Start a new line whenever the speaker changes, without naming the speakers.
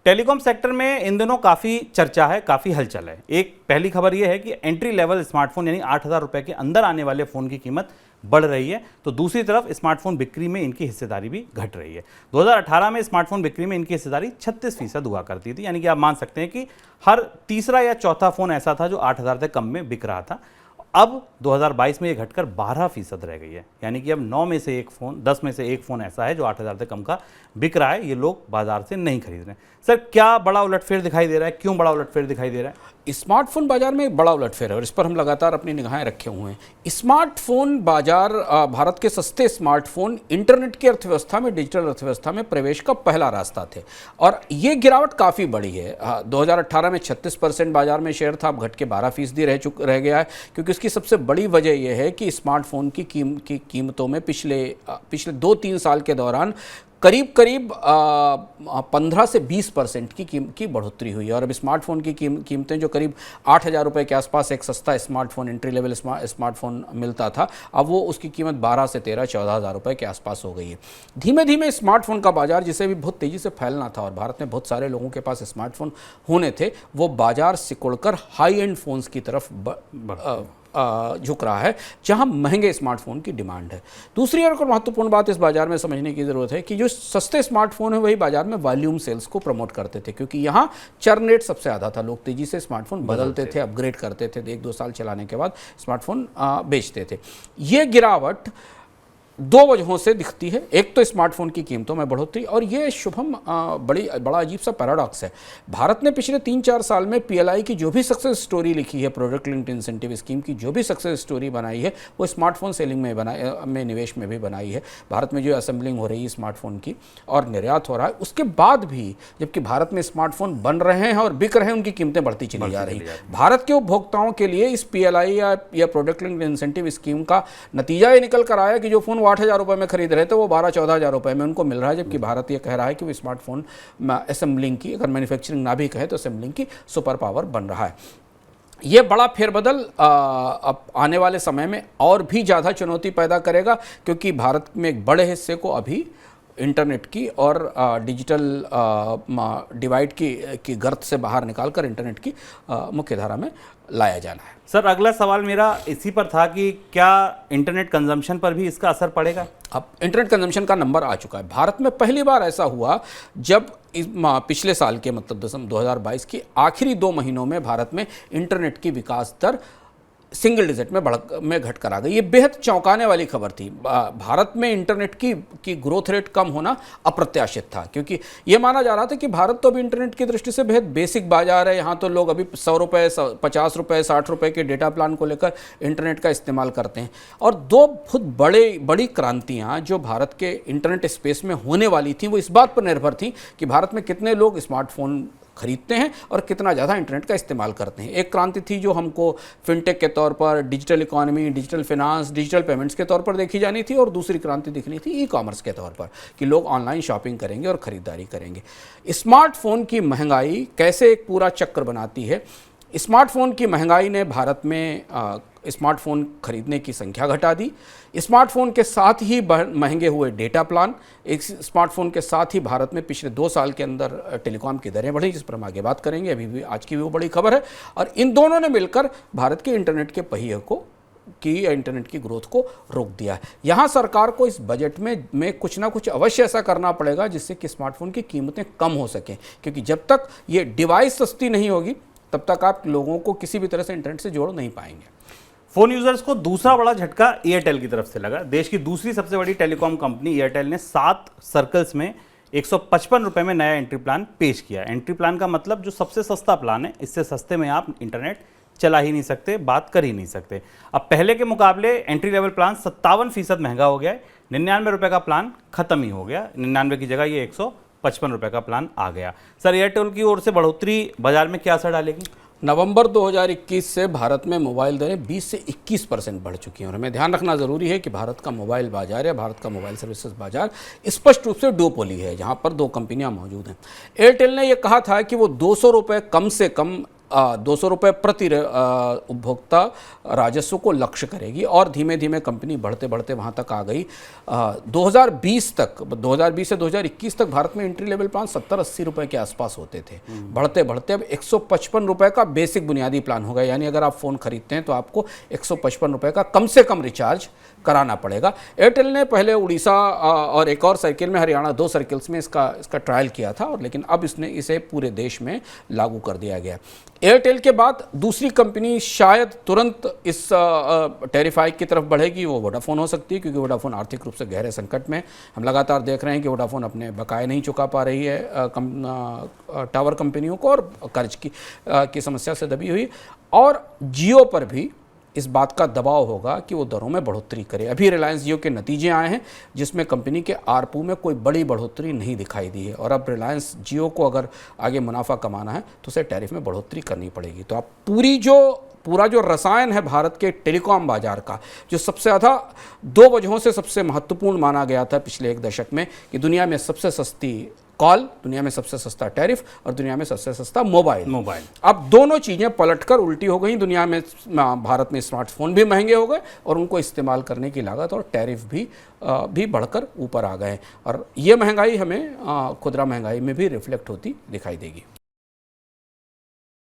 Telecom sector में इन दिनों काफ़ी चर्चा है, काफ़ी हलचल है। एक पहली खबर यह है कि एंट्री लेवल स्मार्टफोन यानी 8,000 रुपये के अंदर आने वाले फ़ोन की कीमत बढ़ रही है, तो दूसरी तरफ स्मार्टफोन बिक्री में इनकी हिस्सेदारी भी घट रही है। 2018 में स्मार्टफोन बिक्री में इनकी हिस्सेदारी 36% हुआ करती थी, यानी कि आप मान सकते हैं कि हर तीसरा या चौथा फ़ोन ऐसा था जो 8,000 से कम में बिक रहा था। अब 2022 में ये घटकर 12% रह गई है, यानी कि अब 9 में से एक फ़ोन, 10 में से एक फ़ोन ऐसा है जो 8,000 से कम का बिक रहा है। ये लोग बाजार से नहीं खरीद रहे हैं। सर, क्या बड़ा उलटफेर दिखाई दे रहा है? क्यों बड़ा उलटफेर दिखाई दे रहा है?
स्मार्टफोन बाजार में एक बड़ा उलटफेर है और इस पर हम लगातार अपनी निगाहें रखे हुए हैं। स्मार्टफोन बाजार, भारत के सस्ते स्मार्टफोन इंटरनेट की अर्थव्यवस्था में, डिजिटल अर्थव्यवस्था में प्रवेश का पहला रास्ता थे और ये गिरावट काफ़ी बड़ी है। 2018 में 36% बाजार में शेयर था, अब घट के 12% रह गया है, क्योंकि इसकी सबसे बड़ी वजह यह है कि स्मार्टफोन की कीमतों में पिछले 2-3 साल के दौरान करीब 15 से 20% की बढ़ोतरी हुई है और अब स्मार्टफोन की कीमतें जो करीब 8,000 रुपये के आसपास एक सस्ता स्मार्टफोन, एंट्री लेवल स्मार्टफोन मिलता था, अब वो उसकी कीमत 12 से 14,000 रुपये के आसपास हो गई है। धीमे धीमे स्मार्टफोन का बाजार, जिसे भी बहुत तेज़ी से फैलना था और भारत में बहुत सारे लोगों के पास स्मार्टफोन होने थे, वो बाजार सिकुड़कर हाई एंड फोन्स की तरफ झुक रहा है, जहां महंगे स्मार्टफोन की डिमांड है। दूसरी और महत्वपूर्ण बात इस बाजार में समझने की ज़रूरत है कि जो सस्ते स्मार्टफोन है वही बाजार में वॉल्यूम सेल्स को प्रमोट करते थे, क्योंकि यहां चर्न रेट सबसे ज़्यादा था। लोग तेज़ी से स्मार्टफोन बदलते थे, अपग्रेड करते थे, 1-2 साल चलाने के बाद स्मार्टफोन बेचते थे। ये गिरावट 2 वजहों से दिखती है। एक तो स्मार्टफोन की कीमतों में बढ़ोतरी, और ये शुभम बड़ा अजीब सा पैराडॉक्स है। भारत ने पिछले 3-4 साल में पीएलआई की जो भी सक्सेस स्टोरी लिखी है, प्रोडक्ट लिंक्ड इंसेंटिव स्कीम की जो भी सक्सेस स्टोरी बनाई है, वो स्मार्टफोन सेलिंग में निवेश में भी बनाई है। भारत में जो असेंबलिंग हो रही है स्मार्टफोन की और निर्यात हो रहा है, उसके बाद भी जबकि भारत में स्मार्टफोन बन रहे हैं और बिक रहे हैं, उनकी कीमतें बढ़ती चली जा रही हैं। भारत के उपभोक्ताओं के लिए इस पीएलआई या प्रोडक्ट लिंक्ड इंसेंटिव स्कीम का नतीजा ये निकल कर आया कि जो फ़ोन 8,000 रुपये में खरीद रहे थे वो 12-14,000 रुपये में उनको मिल रहा है, जबकि भारत ये कह रहा है कि वो स्मार्टफोन असेंबलिंग की, अगर मैन्युफैक्चरिंग ना भी कहे तो असेंबलिंग की सुपर पावर बन रहा है। ये बड़ा फेरबदल अब आने वाले समय में और भी ज़्यादा चुनौती पैदा करेगा, क्योंकि भारत में एक बड़े हिस्से को अभी इंटरनेट की और डिजिटल डिवाइड की गर्त से बाहर निकालकर इंटरनेट की मुख्य धारा में लाया जाना है।
सर, अगला सवाल मेरा इसी पर था कि क्या इंटरनेट कंजम्पशन पर भी इसका असर पड़ेगा?
अब इंटरनेट कंजम्पशन का नंबर आ चुका है। भारत में पहली बार ऐसा हुआ जब पिछले साल के, मतलब 2022 के आखिरी 2 महीनों में भारत में इंटरनेट की विकास दर सिंगल डिजिट में घट कर आ गई। ये बेहद चौंकाने वाली खबर थी। भारत में इंटरनेट की ग्रोथ रेट कम होना अप्रत्याशित था, क्योंकि ये माना जा रहा था कि भारत तो अभी इंटरनेट की दृष्टि से बेहद बेसिक बाजार है। यहाँ तो लोग अभी 100 रुपये, 50 रुपये, 60 रुपये के डेटा प्लान को लेकर इंटरनेट का इस्तेमाल करते हैं। और 2 बहुत बड़ी क्रांतियाँ जो भारत के इंटरनेट स्पेस में होने वाली थी, वो इस बात पर निर्भर थी कि भारत में कितने लोग स्मार्टफोन खरीदते हैं और कितना ज़्यादा इंटरनेट का इस्तेमाल करते हैं। एक क्रांति थी जो हमको फिनटेक के तौर पर, digital economy, digital finance, digital payments के तौर पर देखी जानी थी, और दूसरी क्रांति दिखनी थी ई कॉमर्स के तौर पर, कि लोग ऑनलाइन शॉपिंग करेंगे और ख़रीदारी करेंगे। स्मार्टफोन की महंगाई कैसे एक पूरा चक्र बनाती है। स्मार्टफोन की महंगाई ने भारत में स्मार्टफोन खरीदने की संख्या घटा दी। स्मार्टफोन के साथ ही महंगे हुए डेटा प्लान, एक स्मार्टफोन के साथ ही भारत में पिछले 2 साल के अंदर टेलीकॉम की दरें बढ़ी, जिस पर हम आगे बात करेंगे। अभी भी आज की भी वो बड़ी खबर है, और इन दोनों ने मिलकर भारत के इंटरनेट के पहिए इंटरनेट की ग्रोथ को रोक दिया है। यहाँ सरकार को इस बजट में कुछ ना कुछ अवश्य ऐसा करना पड़ेगा जिससे कि स्मार्टफोन की कीमतें कम हो सकें, क्योंकि जब तक ये डिवाइस सस्ती नहीं होगी तब तक आप लोगों को किसी भी तरह से इंटरनेट से जोड़ नहीं पाएंगे।
फोन यूजर्स को दूसरा बड़ा झटका एयरटेल की तरफ से लगा। देश की दूसरी सबसे बड़ी टेलीकॉम कंपनी एयरटेल ने 7 सर्कल्स में 155 रुपये में नया एंट्री प्लान पेश किया। एंट्री प्लान का मतलब जो सबसे सस्ता प्लान है, इससे सस्ते में आप इंटरनेट चला ही नहीं सकते, बात कर ही नहीं सकते। अब पहले के मुकाबले एंट्री लेवल प्लान 57% महंगा हो गया है। 99 रुपये का प्लान खत्म ही हो गया, 99 की जगह ये 155 रुपये का प्लान आ गया। सर, एयरटेल की ओर से बढ़ोतरी बाजार में क्या असर डालेगी?
नवंबर 2021 से भारत में मोबाइल दरें 20 से 21% बढ़ चुकी हैं, और हमें ध्यान रखना ज़रूरी है कि भारत का मोबाइल बाजार या भारत का मोबाइल सर्विसेज बाजार स्पष्ट रूप से डुओपोली है, जहां पर 2 कंपनियां मौजूद हैं। एयरटेल ने यह कहा था कि वो 200 रुपये कम से कम 200 रुपये प्रति उपभोक्ता राजस्व को लक्ष्य करेगी और धीमे धीमे कंपनी बढ़ते बढ़ते वहाँ तक आ गई। 2020 से 2021 तक भारत में एंट्री लेवल प्लान 70-80 रुपये के आसपास होते थे। बढ़ते बढ़ते अब 155 रुपये का बेसिक बुनियादी प्लान होगा, यानी अगर आप फ़ोन खरीदते हैं तो आपको 155 रुपये का कम से कम रिचार्ज कराना पड़ेगा। एयरटेल ने पहले उड़ीसा और एक और सर्किल में, हरियाणा 2 सर्किल्स में इसका ट्रायल किया था, और लेकिन अब इसने इसे पूरे देश में लागू कर दिया गया। एयरटेल के बाद दूसरी कंपनी शायद तुरंत इस टैरिफ हाइक की तरफ बढ़ेगी, वो वोडाफोन हो सकती है, क्योंकि वोडाफोन आर्थिक रूप से गहरे संकट में। हम लगातार देख रहे हैं कि वोडाफोन अपने बकाये नहीं चुका पा रही है टावर कंपनियों को, और कर्ज की समस्या से दबी हुई। और जियो पर भी इस बात का दबाव होगा कि वो दरों में बढ़ोतरी करे। अभी रिलायंस जियो के नतीजे आए हैं जिसमें कंपनी के आरपू में कोई बड़ी बढ़ोतरी नहीं दिखाई दी है, और अब रिलायंस जियो को अगर आगे मुनाफा कमाना है तो उसे टैरिफ में बढ़ोतरी करनी पड़ेगी। तो आप पूरा जो रसायन है भारत के टेलीकॉम बाजार का, जो सबसे ज़्यादा 2 वजहों से सबसे महत्वपूर्ण माना गया था पिछले 1 दशक में, कि दुनिया में सबसे सस्ती कॉल, दुनिया में सबसे सस्ता टैरिफ, और दुनिया में सबसे सस्ता मोबाइल। अब दोनों चीज़ें पलटकर उल्टी हो गई। दुनिया में, भारत में स्मार्टफोन भी महंगे हो गए और उनको इस्तेमाल करने की लागत और टैरिफ भी बढ़कर ऊपर आ गए, और ये महंगाई हमें खुदरा महंगाई में भी रिफ्लेक्ट होती दिखाई देगी।